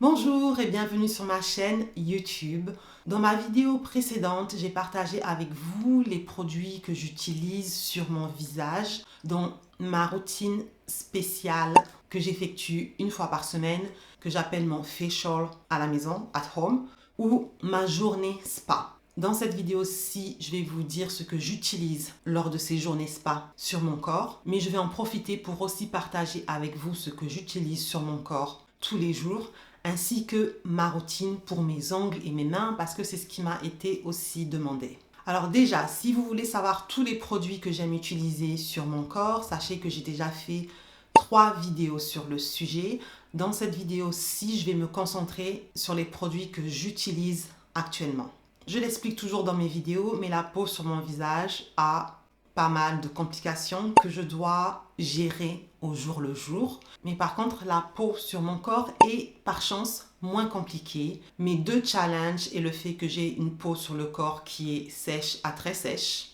Bonjour et bienvenue sur ma chaîne YouTube. Dans ma vidéo précédente, j'ai partagé avec vous les produits que j'utilise sur mon visage, dont ma routine spéciale que j'effectue une fois par semaine, que j'appelle mon facial à la maison, at home, ou ma journée spa. Dans cette vidéo-ci, je vais vous dire ce que j'utilise lors de ces journées spa sur mon corps, mais je vais en profiter pour aussi partager avec vous ce que j'utilise sur mon corps tous les jours, ainsi que ma routine pour mes ongles et mes mains, parce que c'est ce qui m'a été aussi demandé. Alors déjà, si vous voulez savoir tous les produits que j'aime utiliser sur mon corps, sachez que j'ai déjà fait 3 vidéos sur le sujet. Dans cette vidéo-ci, je vais me concentrer sur les produits que j'utilise actuellement. Je l'explique toujours dans mes vidéos, mais la peau sur mon visage a pas mal de complications que je dois gérer au jour le jour. Mais par contre, la peau sur mon corps est par chance moins compliquée. Mes deux challenges est le fait que j'ai une peau sur le corps qui est sèche à très sèche,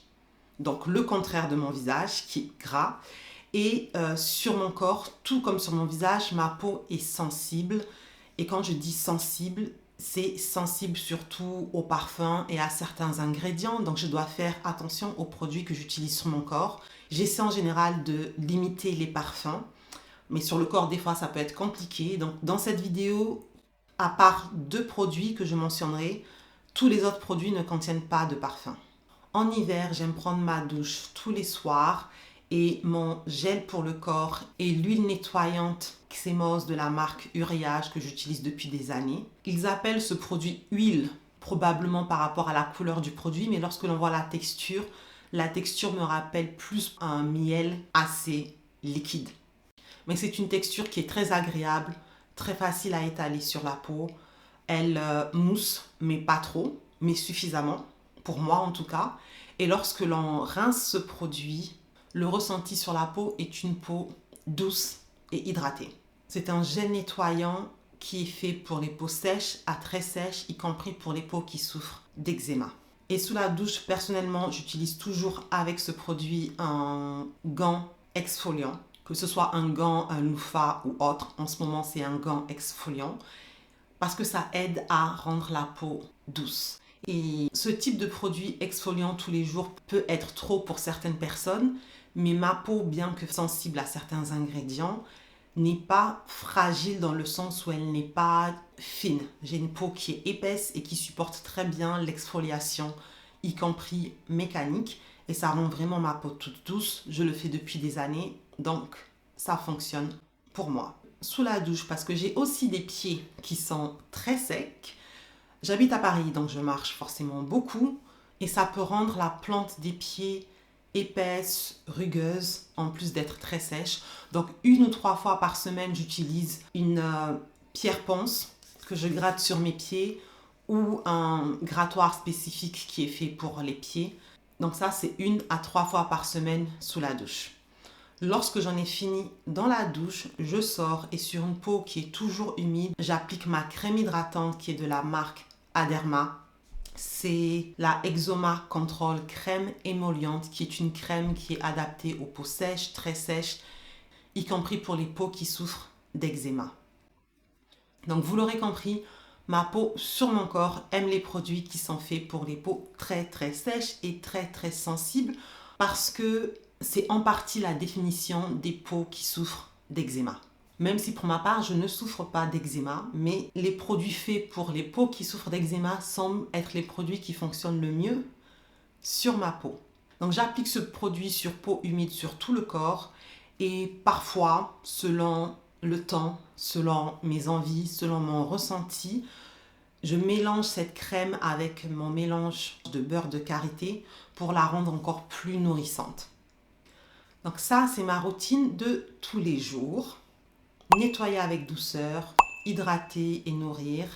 donc le contraire de mon visage qui est gras. Et sur mon corps, tout comme sur mon visage, ma peau est sensible. Et quand je dis sensible, c'est sensible surtout aux parfums et à certains ingrédients. Donc je dois faire attention aux produits que j'utilise sur mon corps. J'essaie en général de limiter les parfums. Mais sur le corps, des fois, ça peut être compliqué. Donc dans cette vidéo, à part 2 produits que je mentionnerai, tous les autres produits ne contiennent pas de parfum. En hiver, j'aime prendre ma douche tous les soirs et mon gel pour le corps et l'huile nettoyante Xémose de la marque Uriage que j'utilise depuis des années. Ils appellent ce produit huile, probablement par rapport à la couleur du produit, mais lorsque l'on voit la texture me rappelle plus un miel assez liquide. Mais c'est une texture qui est très agréable, très facile à étaler sur la peau. Elle mousse, mais pas trop, mais suffisamment, pour moi en tout cas. Et lorsque l'on rince ce produit, le ressenti sur la peau est une peau douce et hydratée. C'est un gel nettoyant qui est fait pour les peaux sèches à très sèches, y compris pour les peaux qui souffrent d'eczéma. Et sous la douche, personnellement, j'utilise toujours avec ce produit un gant exfoliant, que ce soit un gant, un loofah ou autre. En ce moment, c'est un gant exfoliant parce que ça aide à rendre la peau douce. Et ce type de produit exfoliant tous les jours peut être trop pour certaines personnes, mais ma peau, bien que sensible à certains ingrédients, n'est pas fragile dans le sens où elle n'est pas fine. J'ai une peau qui est épaisse et qui supporte très bien l'exfoliation, y compris mécanique, et ça rend vraiment ma peau toute douce. Je le fais depuis des années, donc ça fonctionne pour moi. Sous la douche, parce que j'ai aussi des pieds qui sont très secs. J'habite à Paris, donc je marche forcément beaucoup, et ça peut rendre la plante des pieds épaisse, rugueuse, en plus d'être très sèche. Donc 1 ou 3 fois par semaine, j'utilise une pierre ponce que je gratte sur mes pieds ou un grattoir spécifique qui est fait pour les pieds. Donc ça, c'est 1 à 3 fois par semaine sous la douche. Lorsque j'en ai fini dans la douche, je sors et sur une peau qui est toujours humide, j'applique ma crème hydratante qui est de la marque Aderma. C'est la Eczoma Control crème émolliente qui est une crème qui est adaptée aux peaux sèches, très sèches, y compris pour les peaux qui souffrent d'eczéma. Donc vous l'aurez compris, ma peau sur mon corps aime les produits qui sont faits pour les peaux très très sèches et très très sensibles parce que c'est en partie la définition des peaux qui souffrent d'eczéma. Même si pour ma part, je ne souffre pas d'eczéma, mais les produits faits pour les peaux qui souffrent d'eczéma semblent être les produits qui fonctionnent le mieux sur ma peau. Donc j'applique ce produit sur peau humide sur tout le corps et parfois, selon le temps, selon mes envies, selon mon ressenti, je mélange cette crème avec mon mélange de beurre de karité pour la rendre encore plus nourrissante. Donc ça, c'est ma routine de tous les jours. Nettoyer avec douceur, hydrater et nourrir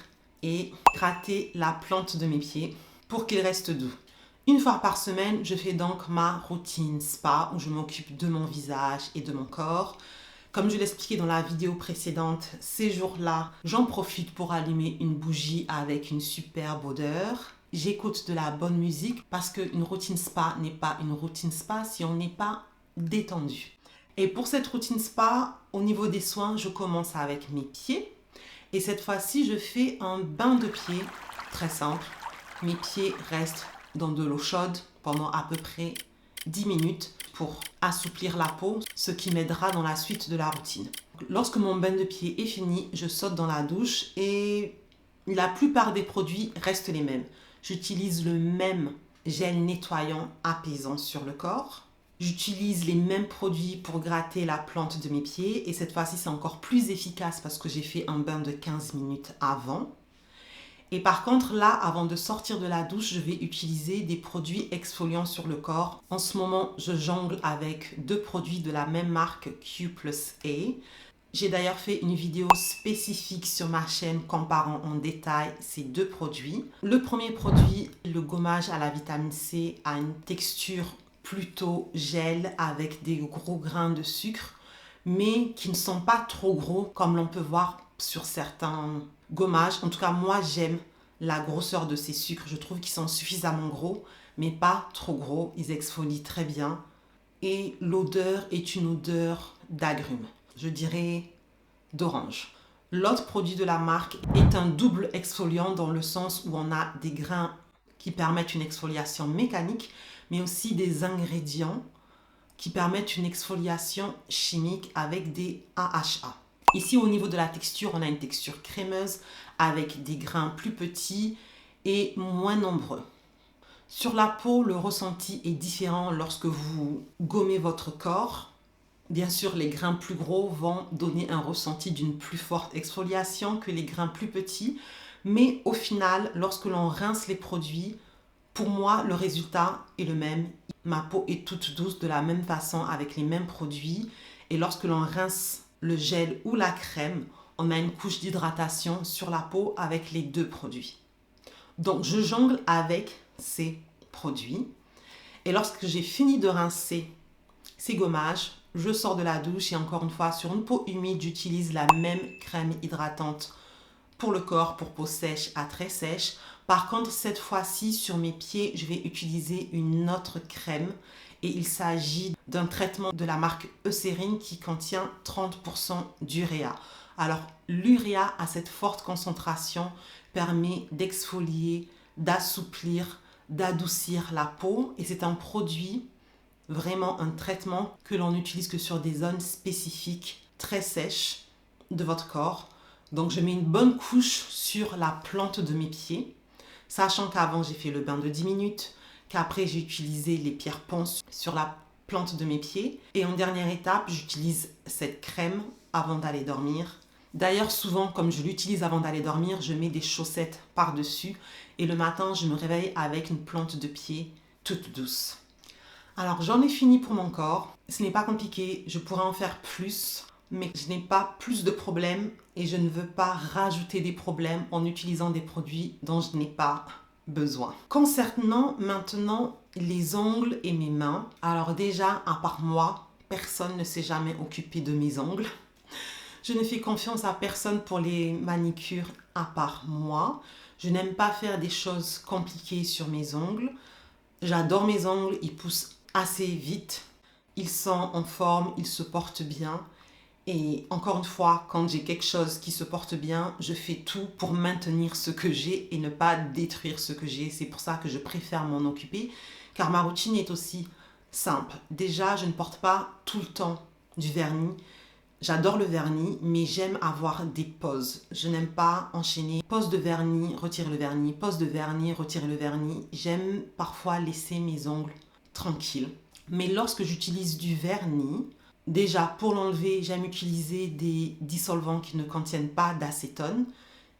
et gratter la plante de mes pieds pour qu'ils restent doux. 1 fois par semaine, je fais donc ma routine spa où je m'occupe de mon visage et de mon corps. Comme je l'expliquais dans la vidéo précédente, ces jours-là, j'en profite pour allumer une bougie avec une superbe odeur. J'écoute de la bonne musique parce qu'une routine spa n'est pas une routine spa si on n'est pas détendu. Et pour cette routine spa, au niveau des soins, je commence avec mes pieds Et cette fois-ci, je fais un bain de pied très simple. Mes pieds restent dans de l'eau chaude pendant à peu près 10 minutes pour assouplir la peau, ce qui m'aidera dans la suite de la routine. Lorsque mon bain de pied est fini, je saute dans la douche et la plupart des produits restent les mêmes. J'utilise le même gel nettoyant apaisant sur le corps. J'utilise les mêmes produits pour gratter la plante de mes pieds et cette fois-ci c'est encore plus efficace parce que j'ai fait un bain de 15 minutes avant. Et par contre là, avant de sortir de la douche, je vais utiliser des produits exfoliants sur le corps. En ce moment, je jongle avec 2 produits de la même marque Q+A. J'ai d'ailleurs fait une vidéo spécifique sur ma chaîne comparant en détail ces 2 produits. Le premier produit, le gommage à la vitamine C, a une texture plutôt gel avec des gros grains de sucre, mais qui ne sont pas trop gros comme l'on peut voir sur certains gommages. En tout cas, moi j'aime la grosseur de ces sucres. Je trouve qu'ils sont suffisamment gros, mais pas trop gros. Ils exfolient très bien. Et l'odeur est une odeur d'agrumes. Je dirais d'orange. L'autre produit de la marque est un double exfoliant dans le sens où on a des grains qui permettent une exfoliation mécanique, mais aussi des ingrédients qui permettent une exfoliation chimique avec des AHA. Ici, au niveau de la texture, on a une texture crémeuse avec des grains plus petits et moins nombreux. Sur la peau, le ressenti est différent lorsque vous gommez votre corps. Bien sûr, les grains plus gros vont donner un ressenti d'une plus forte exfoliation que les grains plus petits. Mais au final, lorsque l'on rince les produits, pour moi, le résultat est le même. Ma peau est toute douce de la même façon avec les mêmes produits. Et lorsque l'on rince le gel ou la crème, on a une couche d'hydratation sur la peau avec les 2 produits. Donc, je jongle avec ces produits. Et lorsque j'ai fini de rincer ces gommages, je sors de la douche et encore une fois, sur une peau humide, j'utilise la même crème hydratante pour le corps, pour peau sèche à très sèche. Par contre, cette fois-ci, sur mes pieds, je vais utiliser une autre crème et il s'agit d'un traitement de la marque Eucérine qui contient 30% d'uréa. Alors, l'uréa à cette forte concentration permet d'exfolier, d'assouplir, d'adoucir la peau et c'est un produit, vraiment un traitement que l'on n'utilise que sur des zones spécifiques très sèches de votre corps. Donc, je mets une bonne couche sur la plante de mes pieds, sachant qu'avant, j'ai fait le bain de 10 minutes, qu'après, j'ai utilisé les pierres ponces sur la plante de mes pieds. Et en dernière étape, j'utilise cette crème avant d'aller dormir. D'ailleurs, souvent, comme je l'utilise avant d'aller dormir, je mets des chaussettes par-dessus. Et le matin, je me réveille avec une plante de pied toute douce. Alors, j'en ai fini pour mon corps. Ce n'est pas compliqué, je pourrais en faire plus. Mais je n'ai pas plus de problèmes et je ne veux pas rajouter des problèmes en utilisant des produits dont je n'ai pas besoin. Concernant maintenant les ongles et mes mains, alors déjà, à part moi, personne ne s'est jamais occupé de mes ongles. Je ne fais confiance à personne pour les manicures à part moi. Je n'aime pas faire des choses compliquées sur mes ongles. J'adore mes ongles, ils poussent assez vite. Ils sont en forme, ils se portent bien. Et encore une fois, quand j'ai quelque chose qui se porte bien, je fais tout pour maintenir ce que j'ai et ne pas détruire ce que j'ai. C'est pour ça que je préfère m'en occuper, car ma routine est aussi simple. Déjà, je ne porte pas tout le temps du vernis. J'adore le vernis, mais j'aime avoir des pauses. Je n'aime pas enchaîner pause de vernis, retirer le vernis, pause de vernis, retirer le vernis. J'aime parfois laisser mes ongles tranquilles. Mais lorsque j'utilise du vernis, déjà, pour l'enlever, j'aime utiliser des dissolvants qui ne contiennent pas d'acétone,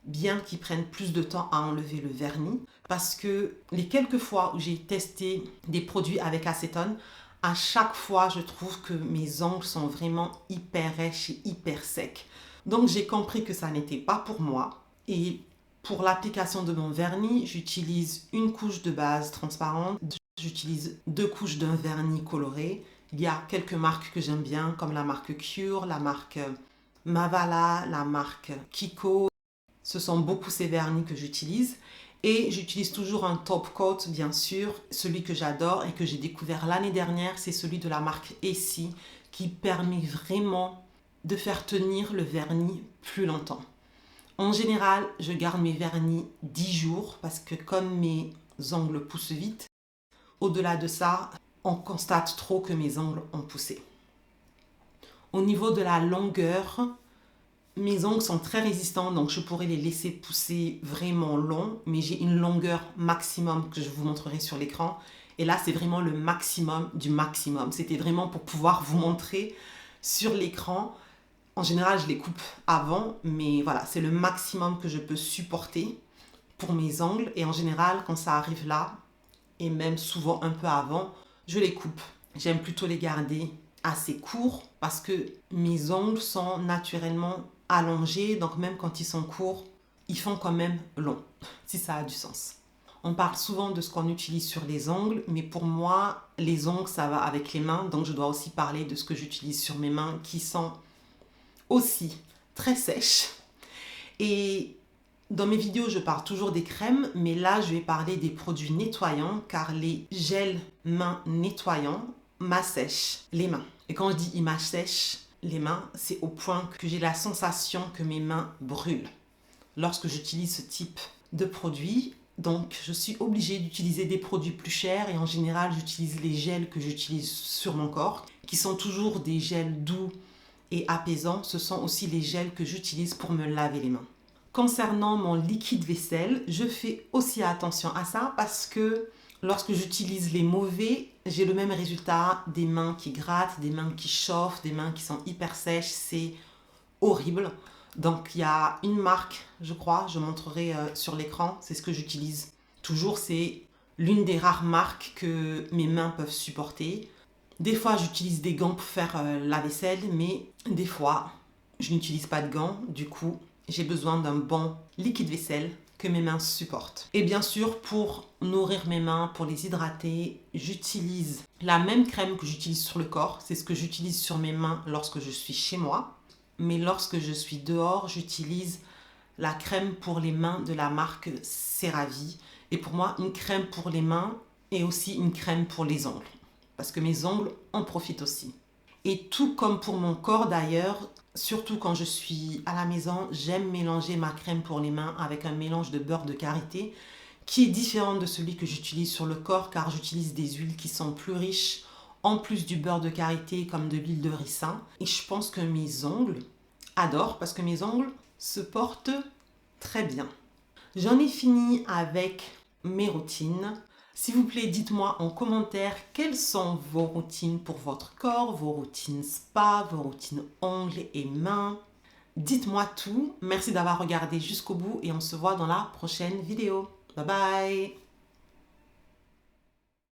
bien qu'ils prennent plus de temps à enlever le vernis, parce que les quelques fois où j'ai testé des produits avec acétone, à chaque fois, je trouve que mes ongles sont vraiment hyper rêches et hyper secs. Donc, j'ai compris que ça n'était pas pour moi. Et pour l'application de mon vernis, j'utilise une couche de base transparente, j'utilise 2 couches d'un vernis coloré. Il y a quelques marques que j'aime bien, comme la marque Cure, la marque Mavala, la marque Kiko. Ce sont beaucoup ces vernis que j'utilise. Et j'utilise toujours un top coat, bien sûr. Celui que j'adore et que j'ai découvert l'année dernière, c'est celui de la marque Essie, qui permet vraiment de faire tenir le vernis plus longtemps. En général, je garde mes vernis 10 jours parce que comme mes ongles poussent vite, au-delà de ça, on constate trop que mes ongles ont poussé. Au niveau de la longueur, mes ongles sont très résistants, donc je pourrais les laisser pousser vraiment long, mais j'ai une longueur maximum que je vous montrerai sur l'écran. Et là, c'est vraiment le maximum du maximum. C'était vraiment pour pouvoir vous montrer sur l'écran. En général, je les coupe avant, mais voilà, c'est le maximum que je peux supporter pour mes ongles. Et en général, quand ça arrive là, et même souvent un peu avant, je les coupe. J'aime plutôt les garder assez courts parce que mes ongles sont naturellement allongés, donc même quand ils sont courts, ils font quand même long, si ça a du sens. On parle souvent de ce qu'on utilise sur les ongles, mais pour moi, les ongles, ça va avec les mains, donc je dois aussi parler de ce que j'utilise sur mes mains qui sont aussi très sèches. Et dans mes vidéos, je parle toujours des crèmes, mais là, je vais parler des produits nettoyants car les gels mains nettoyants m'assèchent les mains. Et quand je dis ils m'assèchent les mains, c'est au point que j'ai la sensation que mes mains brûlent lorsque j'utilise ce type de produit. Donc, je suis obligée d'utiliser des produits plus chers et en général, j'utilise les gels que j'utilise sur mon corps, qui sont toujours des gels doux et apaisants. Ce sont aussi les gels que j'utilise pour me laver les mains. Concernant mon liquide vaisselle, je fais aussi attention à ça parce que lorsque j'utilise les mauvais, j'ai le même résultat, des mains qui grattent, des mains qui chauffent, des mains qui sont hyper sèches, c'est horrible. Donc il y a une marque, je crois, je montrerai sur l'écran, c'est ce que j'utilise toujours, c'est l'une des rares marques que mes mains peuvent supporter. Des fois j'utilise des gants pour faire la vaisselle, mais des fois je n'utilise pas de gants, du coup j'ai besoin d'un bon liquide vaisselle que mes mains supportent. Et bien sûr, pour nourrir mes mains, pour les hydrater, j'utilise la même crème que j'utilise sur le corps. C'est ce que j'utilise sur mes mains lorsque je suis chez moi. Mais lorsque je suis dehors, j'utilise la crème pour les mains de la marque CeraVe. Et pour moi, une crème pour les mains et aussi une crème pour les ongles. Parce que mes ongles en profitent aussi. Et tout comme pour mon corps d'ailleurs, surtout quand je suis à la maison, j'aime mélanger ma crème pour les mains avec un mélange de beurre de karité qui est différent de celui que j'utilise sur le corps car j'utilise des huiles qui sont plus riches en plus du beurre de karité comme de l'huile de ricin. Et je pense que mes ongles adorent parce que mes ongles se portent très bien. J'en ai fini avec mes routines. S'il vous plaît, dites-moi en commentaire quelles sont vos routines pour votre corps, vos routines spa, vos routines ongles et mains. Dites-moi tout. Merci d'avoir regardé jusqu'au bout et on se voit dans la prochaine vidéo. Bye bye!